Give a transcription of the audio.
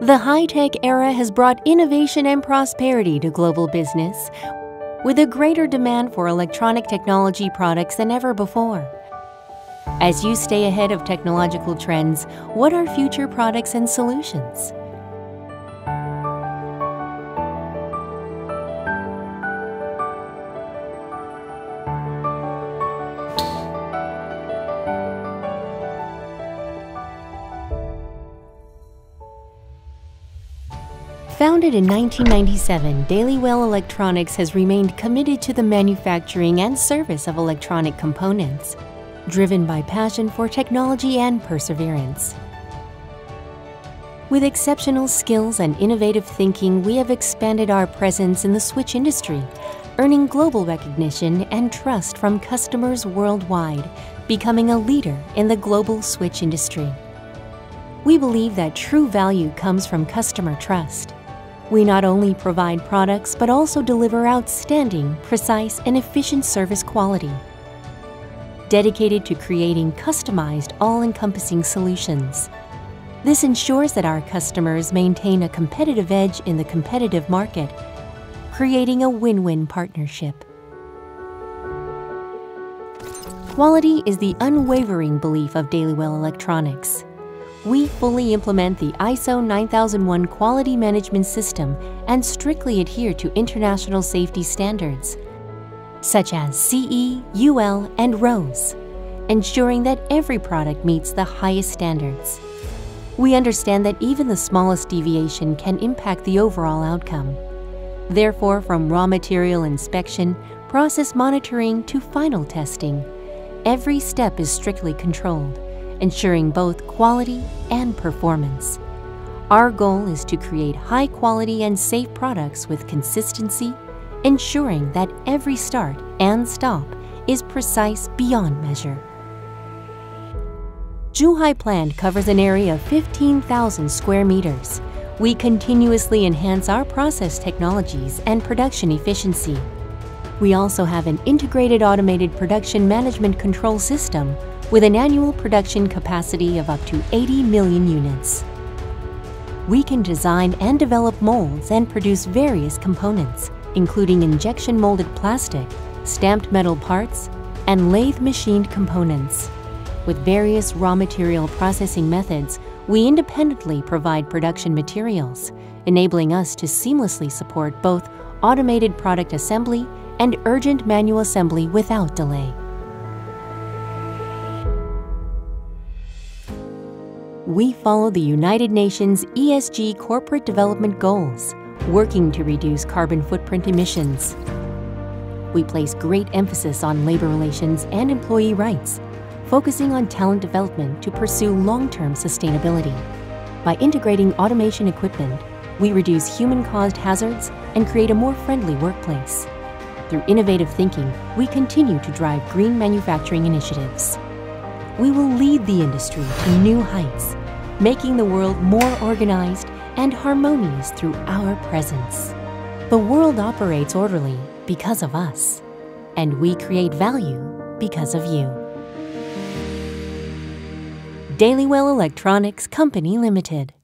The high-tech era has brought innovation and prosperity to global business, with a greater demand for electronic technology products than ever before. As you stay ahead of technological trends, what are future products and solutions? Founded in 1997, Dailywell Electronics has remained committed to the manufacturing and service of electronic components, driven by passion for technology and perseverance. With exceptional skills and innovative thinking, we have expanded our presence in the switch industry, earning global recognition and trust from customers worldwide, becoming a leader in the global switch industry. We believe that true value comes from customer trust. We not only provide products, but also deliver outstanding, precise, and efficient service quality. Dedicated to creating customized, all-encompassing solutions. This ensures that our customers maintain a competitive edge in the competitive market, creating a win-win partnership. Quality is the unwavering belief of Dailywell Electronics. We fully implement the ISO 9001 quality management system and strictly adhere to international safety standards, such as CE, UL, and RoHS, ensuring that every product meets the highest standards. We understand that even the smallest deviation can impact the overall outcome. Therefore, from raw material inspection, process monitoring to final testing, every step is strictly controlled, ensuring both quality and performance. Our goal is to create high quality and safe products with consistency, ensuring that every start and stop is precise beyond measure. Zhuhai plant covers an area of 15,000 square meters. We continuously enhance our process technologies and production efficiency. We also have an integrated automated production management control system with an annual production capacity of up to 80 million units. We can design and develop molds and produce various components, including injection molded plastic, stamped metal parts, and lathe machined components. With various raw material processing methods, we independently provide production materials, enabling us to seamlessly support both automated product assembly and urgent manual assembly without delay. We follow the United Nations ESG corporate development goals, working to reduce carbon footprint emissions. We place great emphasis on labor relations and employee rights, focusing on talent development to pursue long-term sustainability. By integrating automation equipment, we reduce human-caused hazards and create a more friendly workplace. Through innovative thinking, we continue to drive green manufacturing initiatives. We will lead the industry to new heights, making the world more organized and harmonious through our presence. The world operates orderly because of us, and we create value because of you. Dailywell Electronics Company Limited.